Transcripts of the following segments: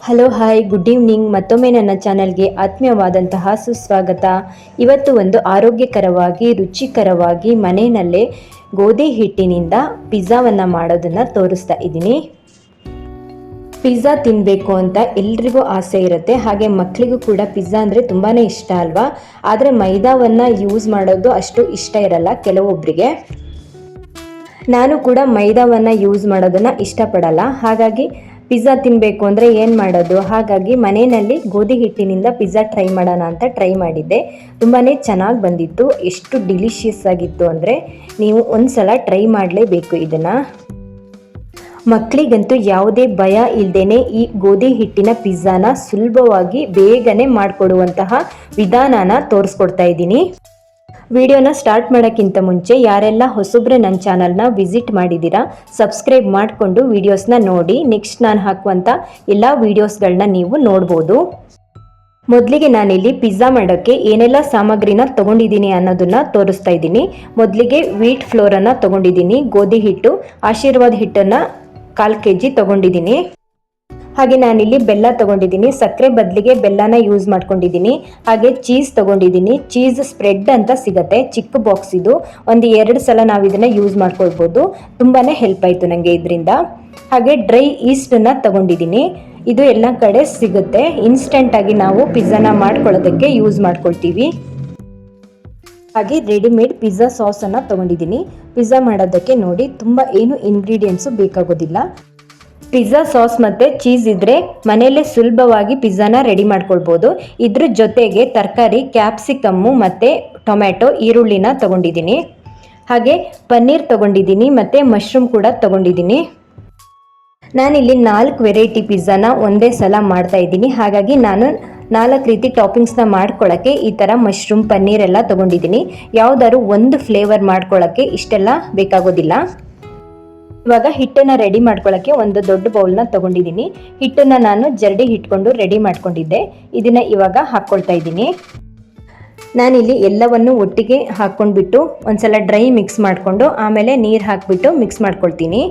Hello hi good evening. ಮತ್ತೊಮ್ಮೆ ನನ್ನ ಚಾನಲ್ಗೆ ಆತ್ಮೀಯವಾದಂತಹ ಸುಸ್ವಾಗತ. ಇವತ್ತು ಒಂದು ಆರೋಗ್ಯಕರವಾಗಿ ರುಚಿಕರವಾಗಿ ಮನೆಯಲ್ಲೇ ಗೋಧಿ ಹಿಟ್ಟಿನಿಂದ ಪಿಜ್ಜಾವನ್ನು ಮಾಡೋದನ್ನು ತೋರಿಸ್ತಾ ಇದ್ದೀನಿ. ಪಿಜ್ಜಾ ತಿನ್ನಬೇಕು ಅಂತ ಎಲ್ರಿಗೂ ಆಸೆ ಇರುತ್ತೆ, ಹಾಗೆ ಮಕ್ಕಳಿಗೂ ಕೂಡ ಪಿಜ್ಜಾ ಅಂದರೆ ತುಂಬಾ ಇಷ್ಟ ಅಲ್ವಾ. ಆದರೆ ಮೈದಾವನ್ನು ಯೂಸ್ ಮಾಡೋದು ಅಷ್ಟು ಇಷ್ಟ ಇರಲ್ಲ ಕೆಲವೊಬ್ಬರಿಗೆ. ನಾನು ಕೂಡ ಮೈದಾವನ್ನು ಯೂಸ್ ಮಾಡೋದನ್ನು ಇಷ್ಟಪಡಲ್ಲ. ಹಾಗಾಗಿ ಪಿಜ್ಜಾ ತಿನ್ನಬೇಕು ಅಂದರೆ ಏನು ಮಾಡೋದು, ಹಾಗಾಗಿ ಮನೆಯಲ್ಲಿ ಗೋಧಿ ಹಿಟ್ಟಿನಿಂದ ಪಿಜ್ಜಾ ಟ್ರೈ ಮಾಡೋಣ ಅಂತ ಟ್ರೈ ಮಾಡಿದ್ದೆ. ತುಂಬಾ ಚೆನ್ನಾಗಿ ಬಂದಿತ್ತು. ಎಷ್ಟು ಡಿಲಿಷಿಯಸ್ ಆಗಿತ್ತು ಅಂದರೆ ನೀವು ಒಂದು ಸಲ ಟ್ರೈ ಮಾಡಲೇಬೇಕು ಇದನ್ನು. ಮಕ್ಕಳಿಗಂತೂ ಯಾವುದೇ ಭಯ ಇಲ್ಲದೇ ಈ ಗೋಧಿ ಹಿಟ್ಟಿನ ಪಿಜ್ಜಾನ ಸುಲಭವಾಗಿ ಬೇಗನೆ ಮಾಡಿಕೊಡುವಂತಹ ವಿಧಾನನ ತೋರಿಸ್ಕೊಡ್ತಾ ಇದ್ದೀನಿ. ವಿಡಿಯೋನ ಸ್ಟಾರ್ಟ್ ಮಾಡೋಕ್ಕಿಂತ ಮುಂಚೆ ಯಾರೆಲ್ಲ ಹೊಸಬ್ರೆ ನನ್ನ ಚಾನಲ್ನ ವಿಸಿಟ್ ಮಾಡಿದ್ದೀರಾ ಸಬ್ಸ್ಕ್ರೈಬ್ ಮಾಡಿಕೊಂಡು ವಿಡಿಯೋಸ್ನ ನೋಡಿ. ನೆಕ್ಸ್ಟ್ ನಾನು ಹಾಕುವಂಥ ಎಲ್ಲ ವೀಡಿಯೋಸ್ಗಳನ್ನ ನೀವು ನೋಡ್ಬೋದು. ಮೊದಲಿಗೆ ನಾನಿಲ್ಲಿ ಪಿಜ್ಜಾ ಮಾಡೋಕ್ಕೆ ಏನೆಲ್ಲ ಸಾಮಗ್ರಿನ ತೊಗೊಂಡಿದ್ದೀನಿ ಅನ್ನೋದನ್ನು ತೋರಿಸ್ತಾ ಇದ್ದೀನಿ. ಮೊದಲಿಗೆ ವೀಟ್ ಫ್ಲೋರನ್ನು ತೊಗೊಂಡಿದ್ದೀನಿ, ಗೋಧಿ ಹಿಟ್ಟು, ಆಶೀರ್ವಾದ್ ಹಿಟ್ಟನ್ನು 1/4 kg ತೊಗೊಂಡಿದ್ದೀನಿ. ಹಾಗೆ ನಾನಿಲ್ಲಿ ಬೆಲ್ಲ ತೊಗೊಂಡಿದ್ದೀನಿ, ಸಕ್ಕರೆ ಬದಲಿಗೆ ಬೆಲ್ಲನ ಯೂಸ್ ಮಾಡ್ಕೊಂಡಿದ್ದೀನಿ. ಹಾಗೆ ಚೀಸ್ ತೊಗೊಂಡಿದ್ದೀನಿ. ಚೀಸ್ ಸ್ಪ್ರೆಡ್ ಅಂತ ಸಿಗುತ್ತೆ, ಚಿಕ್ಕ ಬಾಕ್ಸ್ ಇದು. ಒಂದು 2 ಸಲ ನಾವು ಇದನ್ನು ಯೂಸ್ ಮಾಡ್ಕೊಳ್ಬೋದು. ತುಂಬಾ ಹೆಲ್ಪ್ ಆಯಿತು ನನಗೆ ಇದರಿಂದ. ಹಾಗೆ ಡ್ರೈ ಈಸ್ಟನ್ನು ತೊಗೊಂಡಿದ್ದೀನಿ. ಇದು ಎಲ್ಲ ಕಡೆ ಸಿಗುತ್ತೆ. ಇನ್ಸ್ಟೆಂಟಾಗಿ ನಾವು ಪಿಜ್ಜಾನ ಮಾಡ್ಕೊಳ್ಳೋದಕ್ಕೆ ಯೂಸ್ ಮಾಡ್ಕೊಳ್ತೀವಿ. ಹಾಗೆ ರೆಡಿಮೇಡ್ ಪಿಜ್ಜಾ ಸಾಸನ್ನು ತೊಗೊಂಡಿದ್ದೀನಿ. ಪಿಜ್ಜಾ ಮಾಡೋದಕ್ಕೆ ನೋಡಿ ತುಂಬ ಏನು ಇಂಗ್ರೀಡಿಯೆಂಟ್ಸು ಬೇಕಾಗೋದಿಲ್ಲ. ಪಿಜ್ಜಾ ಸಾಸ್ ಮತ್ತು ಚೀಸ್ ಇದ್ದರೆ ಮನೆಯಲ್ಲೇ ಸುಲಭವಾಗಿ ಪಿಜ್ಜಾನ ರೆಡಿ ಮಾಡ್ಕೊಳ್ಬೋದು. ಇದ್ರ ಜೊತೆಗೆ ತರಕಾರಿ ಕ್ಯಾಪ್ಸಿಕಮ್ಮು ಮತ್ತು ಟೊಮ್ಯಾಟೊ, ಈರುಳ್ಳಿನ ತೊಗೊಂಡಿದ್ದೀನಿ. ಹಾಗೆ ಪನ್ನೀರ್ ತೊಗೊಂಡಿದ್ದೀನಿ ಮತ್ತು ಮಶ್ರೂಮ್ ಕೂಡ ತೊಗೊಂಡಿದ್ದೀನಿ. ನಾನಿಲ್ಲಿ 4 ವೆರೈಟಿ ಪಿಜ್ಜಾನ ಒಂದೇ ಸಲ ಮಾಡ್ತಾ ಇದ್ದೀನಿ. ಹಾಗಾಗಿ ನಾನು 4 ರೀತಿ ಟಾಪಿಂಗ್ಸ್ನ ಮಾಡ್ಕೊಳ್ಳೋಕ್ಕೆ ಈ ಥರ ಮಶ್ರೂಮ್ ಪನ್ನೀರ್ ಎಲ್ಲ ತೊಗೊಂಡಿದ್ದೀನಿ. ಯಾವುದಾದ್ರು ಒಂದು ಫ್ಲೇವರ್ ಮಾಡ್ಕೊಳ್ಳೋಕ್ಕೆ ಇಷ್ಟೆಲ್ಲ ಬೇಕಾಗೋದಿಲ್ಲ. ಇವಾಗ ಹಿಟ್ಟನ್ನು ರೆಡಿ ಮಾಡ್ಕೊಳ್ಳೋಕ್ಕೆ ಒಂದು ದೊಡ್ಡ ಬೌಲ್ನ ತೊಗೊಂಡಿದ್ದೀನಿ. ಹಿಟ್ಟನ್ನು ನಾನು ಜರಡಿ ಇಟ್ಕೊಂಡು ರೆಡಿ ಮಾಡ್ಕೊಂಡಿದ್ದೆ. ಇದನ್ನು ಇವಾಗ ಹಾಕ್ಕೊಳ್ತಾ ಇದ್ದೀನಿ. ನಾನಿಲ್ಲಿ ಎಲ್ಲವನ್ನು ಒಟ್ಟಿಗೆ ಹಾಕ್ಕೊಂಡ್ಬಿಟ್ಟು ಒಂದ್ಸಲ ಡ್ರೈ ಮಿಕ್ಸ್ ಮಾಡಿಕೊಂಡು ಆಮೇಲೆ ನೀರು ಹಾಕಿಬಿಟ್ಟು ಮಿಕ್ಸ್ ಮಾಡ್ಕೊಳ್ತೀನಿ.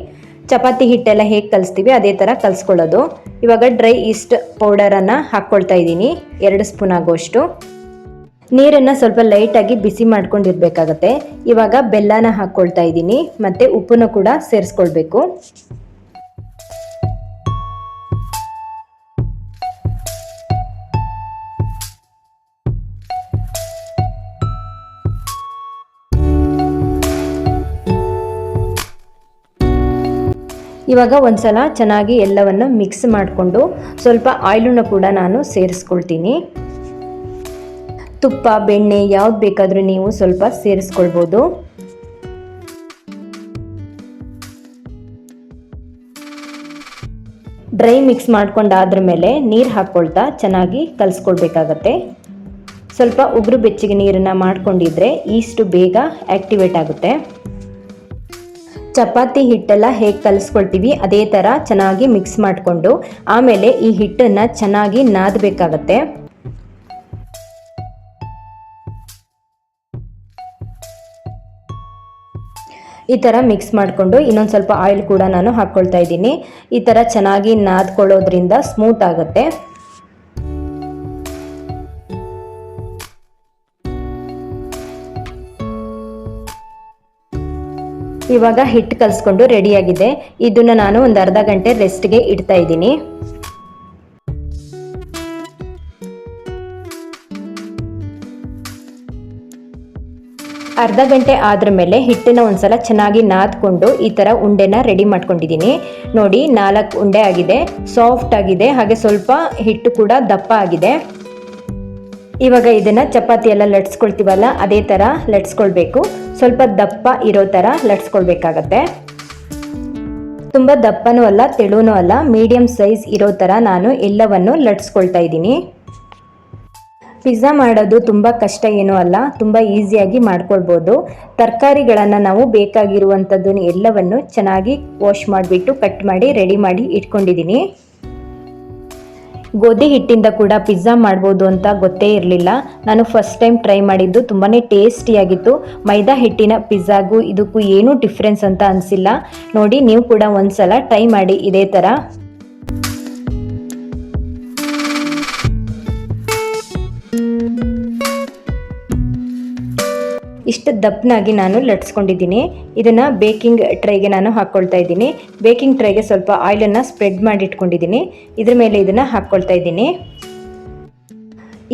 ಚಪಾತಿ ಹಿಟ್ಟೆಲ್ಲ ಹೇಗೆ ಕಲಿಸ್ತೀವಿ ಅದೇ ಥರ ಕಲಿಸ್ಕೊಳ್ಳೋದು. ಇವಾಗ ಡ್ರೈ ಈಸ್ಟ್ ಪೌಡರನ್ನು ಹಾಕ್ಕೊಳ್ತಾ ಇದ್ದೀನಿ, 2 ಸ್ಪೂನ್ ಆಗೋಷ್ಟು. ನೀರನ್ನು ಸ್ವಲ್ಪ ಲೈಟಾಗಿ ಬಿಸಿ ಮಾಡ್ಕೊಂಡಿರ್ಬೇಕಾಗತ್ತೆ. ಇವಾಗ ಬೆಲ್ಲನ ಹಾಕ್ಕೊಳ್ತಾ ಇದ್ದೀನಿ ಮತ್ತು ಉಪ್ಪನ್ನು ಕೂಡ ಸೇರಿಸ್ಕೊಳ್ಬೇಕು. ಇವಾಗ ಒಂದ್ಸಲ ಚೆನ್ನಾಗಿ ಎಲ್ಲವನ್ನು ಮಿಕ್ಸ್ ಮಾಡಿಕೊಂಡು ಸ್ವಲ್ಪ ಆಯಿಲನ್ನು ಕೂಡ ನಾನು ಸೇರಿಸ್ಕೊಳ್ತೀನಿ. ತುಪ್ಪ, ಬೆಣ್ಣೆ ಯಾವ್ದು ಬೇಕಾದರೂ ನೀವು ಸ್ವಲ್ಪ ಸೇರಿಸ್ಕೊಳ್ಬೋದು. ಡ್ರೈ ಮಿಕ್ಸ್ ಮಾಡ್ಕೊಂಡಾದ್ರ ಮೇಲೆ ನೀರು ಹಾಕ್ಕೊಳ್ತಾ ಚೆನ್ನಾಗಿ ಕಲಿಸ್ಕೊಳ್ಬೇಕಾಗತ್ತೆ. ಸ್ವಲ್ಪ ಉಗುರು ಬೆಚ್ಚಗೆ ನೀರನ್ನು ಮಾಡ್ಕೊಂಡಿದ್ರೆ ಈಸ್ಟ್ ಬೇಗ ಆ್ಯಕ್ಟಿವೇಟ್ ಆಗುತ್ತೆ. ಚಪಾತಿ ಹಿಟ್ಟೆಲ್ಲ ಹೇಗೆ ಕಲಿಸ್ಕೊಳ್ತೀವಿ ಅದೇ ಥರ ಚೆನ್ನಾಗಿ ಮಿಕ್ಸ್ ಮಾಡಿಕೊಂಡು ಆಮೇಲೆ ಈ ಹಿಟ್ಟನ್ನು ಚೆನ್ನಾಗಿ ನಾದಬೇಕಾಗತ್ತೆ. ಈ ಥರ ಮಿಕ್ಸ್ ಮಾಡಿಕೊಂಡು ಇನ್ನೊಂದು ಸ್ವಲ್ಪ ಆಯಿಲ್ ಕೂಡ ನಾನು ಹಾಕ್ಕೊಳ್ತಾ ಇದ್ದೀನಿ. ಈ ಥರ ಚೆನ್ನಾಗಿ ನಾದ್ಕೊಳ್ಳೋದ್ರಿಂದ ಸ್ಮೂತ್ ಆಗುತ್ತೆ. ಇವಾಗ ಹಿಟ್ಟು ಕಲಿಸ್ಕೊಂಡು ರೆಡಿಯಾಗಿದೆ. ಇದನ್ನು ನಾನು ಒಂದು ಅರ್ಧ ಗಂಟೆ ರೆಸ್ಟ್ಗೆ ಇಡ್ತಾ ಇದ್ದೀನಿ. ಅರ್ಧ ಗಂಟೆ ಆದ್ರ ಮೇಲೆ ಹಿಟ್ಟನ್ನು ಒಂದ್ಸಲ ಚೆನ್ನಾಗಿ ನಾದ್ಕೊಂಡು ಈ ಥರ ಉಂಡೆನ ರೆಡಿ ಮಾಡ್ಕೊಂಡಿದ್ದೀನಿ. ನೋಡಿ 4 ಉಂಡೆ ಆಗಿದೆ, ಸಾಫ್ಟ್ ಆಗಿದೆ, ಹಾಗೆ ಸ್ವಲ್ಪ ಹಿಟ್ಟು ಕೂಡ ದಪ್ಪ ಆಗಿದೆ. ಇವಾಗ ಇದನ್ನು ಚಪಾತಿ ಎಲ್ಲ ಲಟ್ಸ್ಕೊಳ್ತೀವಲ್ಲ ಅದೇ ಥರ ಲಟ್ಸ್ಕೊಳ್ಬೇಕು. ಸ್ವಲ್ಪ ದಪ್ಪ ಇರೋ ಥರ ಲಟ್ಸ್ಕೊಳ್ಬೇಕಾಗತ್ತೆ. ತುಂಬ ದಪ್ಪನೂ ಅಲ್ಲ ತೆಳುನೂ ಅಲ್ಲ, ಮೀಡಿಯಮ್ ಸೈಜ್ ಇರೋ ಥರ ನಾನು ಎಲ್ಲವನ್ನು ಲಟ್ಸ್ಕೊಳ್ತಾ ಇದ್ದೀನಿ. ಪಿಜ್ಜಾ ಮಾಡೋದು ತುಂಬ ಕಷ್ಟ ಏನೂ ಅಲ್ಲ, ತುಂಬ ಈಸಿಯಾಗಿ ಮಾಡ್ಕೊಳ್ಬೋದು. ತರಕಾರಿಗಳನ್ನು ನಾವು ಬೇಕಾಗಿರುವಂಥದ್ದನ್ನು ಎಲ್ಲವನ್ನು ಚೆನ್ನಾಗಿ ವಾಶ್ ಮಾಡಿಬಿಟ್ಟು ಕಟ್ ಮಾಡಿ ರೆಡಿ ಮಾಡಿ ಇಟ್ಕೊಂಡಿದ್ದೀನಿ. ಗೋಧಿ ಹಿಟ್ಟಿಂದ ಕೂಡ ಪಿಜ್ಜಾ ಮಾಡ್ಬೋದು ಅಂತ ಗೊತ್ತೇ ಇರಲಿಲ್ಲ. ನಾನು ಫಸ್ಟ್ ಟೈಮ್ ಟ್ರೈ ಮಾಡಿದ್ದು, ತುಂಬಾ ಟೇಸ್ಟಿಯಾಗಿತ್ತು. ಮೈದಾ ಹಿಟ್ಟಿನ ಪಿಜ್ಜಾಗೂ ಇದಕ್ಕೂ ಏನೂ ಡಿಫ್ರೆನ್ಸ್ ಅಂತ ಅನಿಸಿಲ್ಲ. ನೋಡಿ, ನೀವು ಕೂಡ ಒಂದ್ಸಲ ಟ್ರೈ ಮಾಡಿ ಇದೇ ಥರ. ಇಷ್ಟು ದಪ್ಪನಾಗಿ ನಾನು ಲಟ್ಸ್ಕೊಂಡಿದ್ದೀನಿ. ಇದನ್ನು ಬೇಕಿಂಗ್ ಟ್ರೈಗೆ ನಾನು ಹಾಕ್ಕೊಳ್ತಾ ಇದ್ದೀನಿ. ಬೇಕಿಂಗ್ ಟ್ರೈಗೆ ಸ್ವಲ್ಪ ಆಯಿಲನ್ನು ಸ್ಪ್ರೆಡ್ ಮಾಡಿ ಇಟ್ಕೊಂಡಿದ್ದೀನಿ. ಇದ್ರ ಮೇಲೆ ಇದನ್ನು ಹಾಕ್ಕೊಳ್ತಾ ಇದ್ದೀನಿ.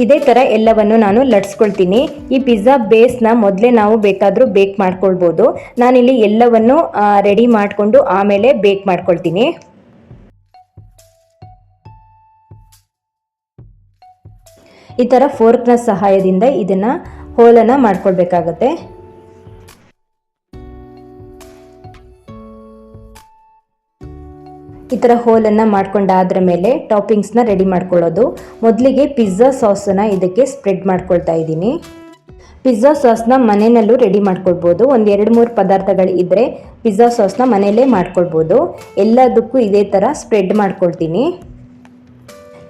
ಇದೇ ಥರ ಎಲ್ಲವನ್ನು ನಾನು ಲಟ್ಸ್ಕೊಳ್ತೀನಿ. ಈ ಪಿಜ್ಜಾ ಬೇಸ್ನ ಮೊದಲೇ ನಾವು ಬೇಕಾದರೂ ಬೇಕ್ ಮಾಡ್ಕೊಳ್ಬೋದು. ನಾನಿಲ್ಲಿ ಎಲ್ಲವನ್ನು ರೆಡಿ ಮಾಡಿಕೊಂಡು ಆಮೇಲೆ ಬೇಕ್ ಮಾಡ್ಕೊಳ್ತೀನಿ. ಈ ಥರ ಫೋರ್ಕ್ನ ಸಹಾಯದಿಂದ ಇದನ್ನು ಹೋಲನ್ನು ಮಾಡ್ಕೊಳ್ಬೇಕಾಗತ್ತೆ. ಈ ಥರ ಹೋಲನ್ನು ಮಾಡ್ಕೊಂಡಾದ್ರ ಮೇಲೆ ಟಾಪಿಂಗ್ಸ್ನ ರೆಡಿ ಮಾಡ್ಕೊಳ್ಳೋದು. ಮೊದಲಿಗೆ ಪಿಜ್ಜಾ ಸಾಸನ್ನು ಇದಕ್ಕೆ ಸ್ಪ್ರೆಡ್ ಮಾಡ್ಕೊಳ್ತಾ ಇದ್ದೀನಿ. ಪಿಜ್ಜಾ ಸಾಸ್ನ ಮನೆಯಲ್ಲೂ ರೆಡಿ ಮಾಡ್ಕೊಳ್ಬೋದು. ಒಂದು 2-3 ಪದಾರ್ಥಗಳು ಇದ್ದರೆ ಪಿಜ್ಜಾ ಸಾಸ್ನ ಮನೆಯಲ್ಲೇ ಮಾಡ್ಕೊಳ್ಬೋದು. ಎಲ್ಲದಕ್ಕೂ ಇದೇ ಥರ ಸ್ಪ್ರೆಡ್ ಮಾಡ್ಕೊಳ್ತೀನಿ.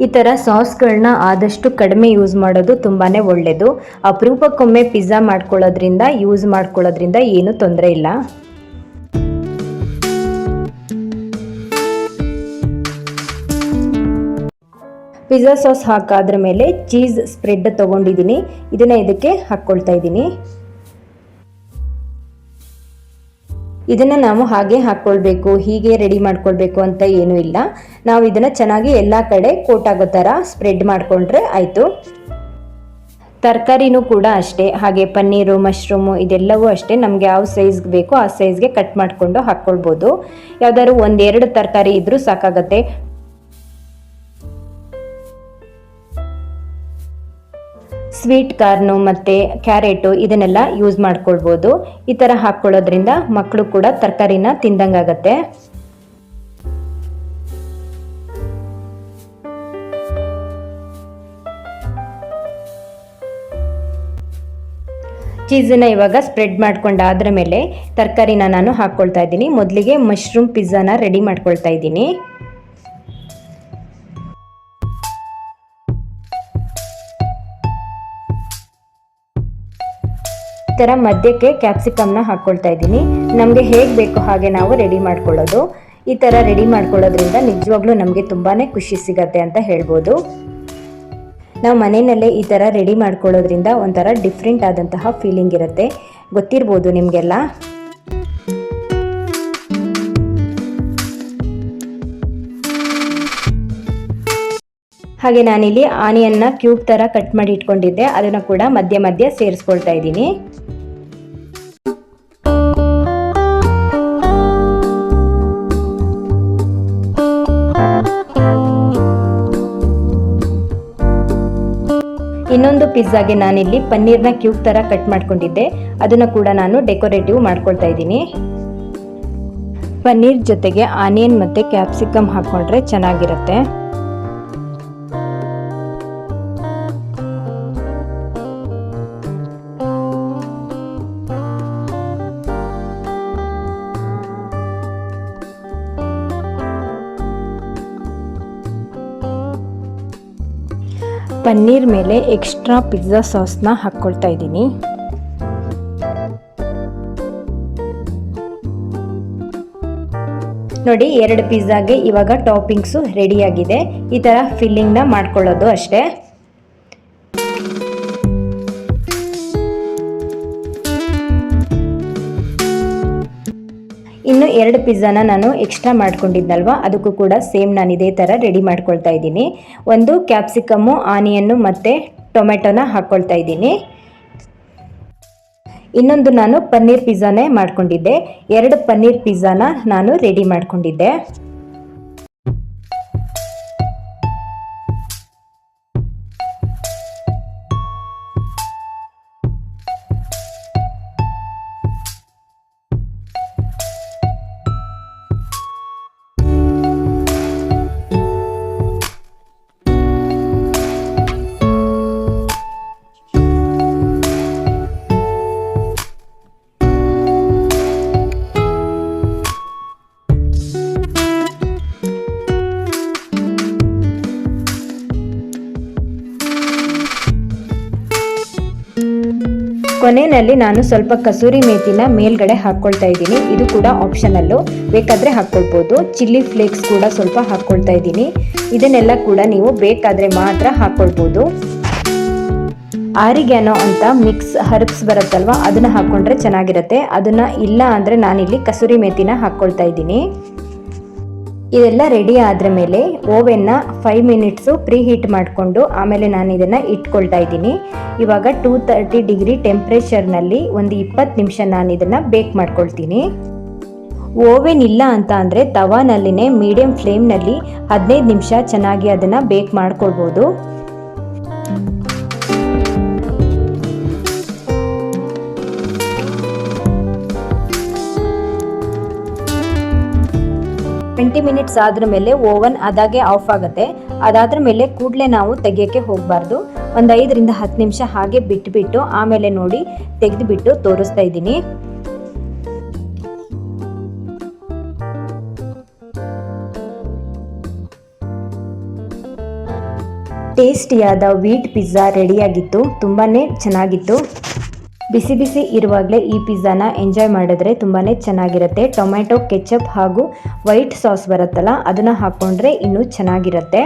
ಈ ಥರ ಸಾಸ್ಗಳನ್ನ ಆದಷ್ಟು ಕಡಿಮೆ ಯೂಸ್ ಮಾಡೋದು ತುಂಬಾ ಒಳ್ಳೆಯದು. ಅಪರೂಪಕ್ಕೊಮ್ಮೆ ಪಿಜ್ಜಾ ಯೂಸ್ ಮಾಡ್ಕೊಳ್ಳೋದ್ರಿಂದ ಏನೂ ತೊಂದರೆ ಇಲ್ಲ. ಪಿಜ್ಜಾ ಸಾಸ್ ಹಾಕಾದ್ರ ಮೇಲೆ ಚೀಸ್ ಸ್ಪ್ರೆಡ್ ತೊಗೊಂಡಿದ್ದೀನಿ. ಇದನ್ನು ಇದಕ್ಕೆ ಹಾಕ್ಕೊಳ್ತಾ ಇದ್ದೀನಿ. ಇದನ್ನು ನಾವು ಹಾಗೆ ಹಾಕ್ಕೊಳ್ಬೇಕು, ಹೀಗೆ ರೆಡಿ ಮಾಡ್ಕೊಳ್ಬೇಕು ಅಂತ ಏನೂ ಇಲ್ಲ. ನಾವು ಇದನ್ನು ಚೆನ್ನಾಗಿ ಎಲ್ಲ ಕಡೆ ಕೋಟ್ ಆಗೋ ಥರ ಸ್ಪ್ರೆಡ್ ಮಾಡಿಕೊಂಡ್ರೆ ಆಯಿತು. ತರಕಾರಿನೂ ಕೂಡ ಅಷ್ಟೇ, ಹಾಗೆ ಪನ್ನೀರು, ಮಶ್ರೂಮು ಇದೆಲ್ಲವೂ ಅಷ್ಟೇ. ನಮಗೆ ಯಾವ ಸೈಜ್ಗೆ ಬೇಕೋ ಆ ಸೈಜ್ಗೆ ಕಟ್ ಮಾಡಿಕೊಂಡು ಹಾಕ್ಕೊಳ್ಬೋದು. ಯಾವ್ದಾದ್ರು 1-2 ತರಕಾರಿ ಇದ್ರೂ ಸಾಕಾಗತ್ತೆ. ಸ್ವೀಟ್ ಕಾರ್ನು ಮತ್ತು ಕ್ಯಾರೆಟು ಇದನ್ನೆಲ್ಲ ಯೂಸ್ ಮಾಡ್ಕೊಳ್ಬೋದು. ಈ ಥರ ಹಾಕ್ಕೊಳ್ಳೋದ್ರಿಂದ ಮಕ್ಕಳು ಕೂಡ ತರಕಾರಿನ ತಿಂದಂಗಾಗತ್ತೆ. ಚೀಸನ್ನು ಇವಾಗ ಸ್ಪ್ರೆಡ್ ಮಾಡ್ಕೊಂಡಾದ್ರ ಮೇಲೆ ತರಕಾರಿನ ನಾನು ಹಾಕ್ಕೊಳ್ತಾ ಇದ್ದೀನಿ. ಮೊದಲಿಗೆ ಮಶ್ರೂಮ್ ಪಿಜ್ಜಾನ ರೆಡಿ ಮಾಡ್ಕೊಳ್ತಾ ಇದ್ದೀನಿ. ಈ ಥರ ಮಧ್ಯಕ್ಕೆ ಕ್ಯಾಪ್ಸಿಕಮ್ನ ಹಾಕ್ಕೊಳ್ತಾ ಇದ್ದೀನಿ. ನಮಗೆ ಹೇಗೆ ಬೇಕೋ ಹಾಗೆ ನಾವು ರೆಡಿ ಮಾಡ್ಕೊಳ್ಳೋದು. ಈ ಥರ ರೆಡಿ ಮಾಡ್ಕೊಳ್ಳೋದ್ರಿಂದ ನಿಜವಾಗ್ಲೂ ನಮಗೆ ತುಂಬಾ ಖುಷಿ ಸಿಗತ್ತೆ ಅಂತ ಹೇಳ್ಬೋದು. ನಾವು ಮನೆಯಲ್ಲೇ ಈ ಥರ ರೆಡಿ ಮಾಡ್ಕೊಳ್ಳೋದ್ರಿಂದ ಒಂಥರ ಡಿಫ್ರೆಂಟ್ ಆದಂತಹ ಫೀಲಿಂಗ್ ಇರುತ್ತೆ, ಗೊತ್ತಿರ್ಬೋದು ನಿಮಗೆಲ್ಲ. ಹಾಗೆ ನಾನಿಲ್ಲಿ ಆನಿಯನ್ನ ಕ್ಯೂಬ್ ಥರ ಕಟ್ ಮಾಡಿ ಇಟ್ಕೊಂಡಿದ್ದೆ, ಅದನ್ನು ಕೂಡ ಮಧ್ಯ ಮಧ್ಯ ಸೇರಿಸ್ಕೊಳ್ತಾ ಇದ್ದೀನಿ. ಇನ್ನೊಂದು ಪಿಜ್ಜಾಗೆ ನಾನಿಲ್ಲಿ ಪನ್ನೀರ್ನ ಕ್ಯೂಬ್ ಥರ ಕಟ್ ಮಾಡ್ಕೊಂಡಿದ್ದೆ, ಅದನ್ನು ಕೂಡ ನಾನು ಡೆಕೋರೇಟಿವ್ ಮಾಡ್ಕೊಳ್ತಾ ಇದ್ದೀನಿ. ಪನ್ನೀರ್ ಜೊತೆಗೆ ಆನಿಯನ್ ಮತ್ತು ಕ್ಯಾಪ್ಸಿಕಮ್ ಹಾಕ್ಕೊಂಡ್ರೆ ಚೆನ್ನಾಗಿರುತ್ತೆ. ಪನ್ನೀರ್ ಮೇಲೆ ಎಕ್ಸ್ಟ್ರಾ ಪಿಜ್ಜಾ ಸಾಸ್ನ ಹಾಕ್ಕೊಳ್ತಾ ಇದ್ದೀನಿ. ನೋಡಿ, 2 ಪಿಜ್ಜಾಗೆ ಇವಾಗ ಟಾಪಿಂಗ್ಸು ರೆಡಿಯಾಗಿದೆ. ಈ ಥರ ಫಿಲ್ಲಿಂಗ್ನ ಮಾಡ್ಕೊಳ್ಳೋದು ಅಷ್ಟೇ. ಇನ್ನು 2 ಪಿಜ್ಜಾನ ನಾನು ಎಕ್ಸ್ಟ್ರಾ ಮಾಡ್ಕೊಂಡಿದ್ದಲ್ವ, ಅದಕ್ಕೂ ಕೂಡ ಸೇಮ್ ನಾನು ಇದೇ ಥರ ರೆಡಿ ಮಾಡ್ಕೊಳ್ತಾ ಇದ್ದೀನಿ. ಒಂದು ಕ್ಯಾಪ್ಸಿಕಮ್ಮು, ಆನಿಯನ್ನು ಮತ್ತು ಟೊಮೆಟೊನ ಹಾಕ್ಕೊಳ್ತಾ ಇದ್ದೀನಿ. ಇನ್ನೊಂದು ನಾನು ಪನ್ನೀರ್ ಪಿಜ್ಜಾನೇ ಮಾಡ್ಕೊಂಡಿದ್ದೆ. 2 ಪನ್ನೀರ್ ಪಿಜ್ಜಾನ ನಾನು ರೆಡಿ ಮಾಡ್ಕೊಂಡಿದ್ದೆ. ಕೊನೆಯಲ್ಲಿ ನಾನು ಸ್ವಲ್ಪ ಕಸೂರಿ ಮೇಥಿನ ಮೇಲ್ಗಡೆ ಹಾಕ್ಕೊಳ್ತಾ ಇದ್ದೀನಿ. ಇದು ಕೂಡ ಆಪ್ಷನಲ್ಲು, ಬೇಕಾದರೆ ಹಾಕ್ಕೊಳ್ಬೋದು. ಚಿಲ್ಲಿ ಫ್ಲೇಕ್ಸ್ ಕೂಡ ಸ್ವಲ್ಪ ಹಾಕ್ಕೊಳ್ತಾ ಇದ್ದೀನಿ. ಇದನ್ನೆಲ್ಲ ಕೂಡ ನೀವು ಬೇಕಾದರೆ ಮಾತ್ರ ಹಾಕ್ಕೊಳ್ಬೋದು. ಆರಿಗ್ಯಾನೋ ಅಂತ ಮಿಕ್ಸ್ ಹರ್ಬ್ಸ್ ಬರುತ್ತಲ್ವ, ಅದನ್ನು ಹಾಕ್ಕೊಂಡ್ರೆ ಚೆನ್ನಾಗಿರುತ್ತೆ. ಅದನ್ನು ಇಲ್ಲ ಅಂದರೆ ನಾನಿಲ್ಲಿ ಕಸೂರಿ ಮೇಥಿನ ಹಾಕ್ಕೊಳ್ತಾ ಇದ್ದೀನಿ. ಇದೆಲ್ಲ ರೆಡಿ ಆದ್ರ ಮೇಲೆ ಓವೆನ್ನ 5 ಮಿನಿಟ್ಸು ಪ್ರೀ ಹೀಟ್ ಮಾಡಿಕೊಂಡು ಆಮೇಲೆ ನಾನು ಇದನ್ನು ಇಟ್ಕೊಳ್ತಾ ಇದ್ದೀನಿ. ಇವಾಗ 230 ಡಿಗ್ರಿ ಟೆಂಪ್ರೇಚರ್ನಲ್ಲಿ ಒಂದು 20 ನಿಮಿಷ ನಾನು ಇದನ್ನು ಬೇಕ್ ಮಾಡ್ಕೊಳ್ತೀನಿ. ಓವೆನ್ ಇಲ್ಲ ಅಂತ ಅಂದರೆ ತವಾನಲ್ಲಿನೇ ಮೀಡಿಯಂ ಫ್ಲೇಮ್ನಲ್ಲಿ 15 ನಿಮಿಷ ಚೆನ್ನಾಗಿ ಅದನ್ನು ಬೇಕ್ ಮಾಡ್ಕೊಳ್ಬೋದು. 20 ಮಿನಿಟ್ಸ್ ಆದ್ರ ಮೇಲೆ ಓವನ್ ಅದಾಗೆ ಆಫ್ ಆಗುತ್ತೆ. ಅದಾದ್ರ ಮೇಲೆ ಕೂಡಲೇ ನಾವು ತೆಗಿಯೋಕ್ಕೆ ಹೋಗಬಾರ್ದು. ಒಂದು 5 ರಿಂದ 10 ನಿಮಿಷ ಹಾಗೆ ಬಿಟ್ಬಿಟ್ಟು ಆಮೇಲೆ ನೋಡಿ ತೆಗೆದುಬಿಟ್ಟು ತೋರಿಸ್ತಾ ಇದ್ದೀನಿ. ಟೇಸ್ಟಿಯಾದ ವೀಟ್ ಪಿಜ್ಜಾ ರೆಡಿಯಾಗಿತ್ತು. ತುಂಬಾ ಚೆನ್ನಾಗಿತ್ತು. ಬಿಸಿ ಬಿಸಿ ಇರುವಾಗಲೇ ಈ ಪಿಜ್ಜಾನ ಎಂಜಾಯ್ ಮಾಡಿದ್ರೆ ತುಂಬಾ ಚೆನ್ನಾಗಿರುತ್ತೆ. ಟೊಮೆಟೊ ಕೆಚಪ್ ಹಾಗೂ ವೈಟ್ ಸಾಸ್ ಬರುತ್ತಲ್ಲ, ಅದನ್ನು ಹಾಕ್ಕೊಂಡ್ರೆ ಇನ್ನೂ ಚೆನ್ನಾಗಿರುತ್ತೆ.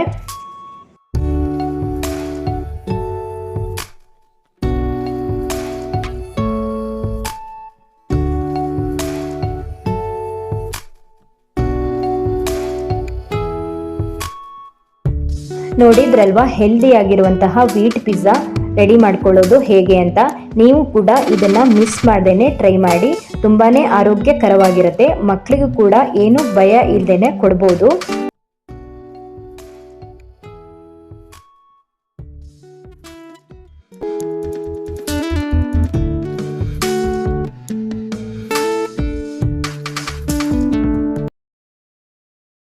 ನೋಡಿದ್ರಲ್ವಾ ಹೆಲ್ದಿಯಾಗಿರುವಂತಹ ವೀಟ್ ಪಿಜ್ಜಾ ರೆಡಿ ಮಾಡ್ಕೊಳ್ಳೋದು ಹೇಗೆ ಅಂತ. ನೀವು ಕೂಡ ಇದನ್ನು ಮಿಸ್ ಮಾಡ್ದೇನೆ ಟ್ರೈ ಮಾಡಿ. ತುಂಬಾ ಆರೋಗ್ಯಕರವಾಗಿರುತ್ತೆ. ಮಕ್ಕಳಿಗೂ ಕೂಡ ಏನು ಭಯ ಇಲ್ಲದೇನೆ ಕೊಡ್ಬೋದು.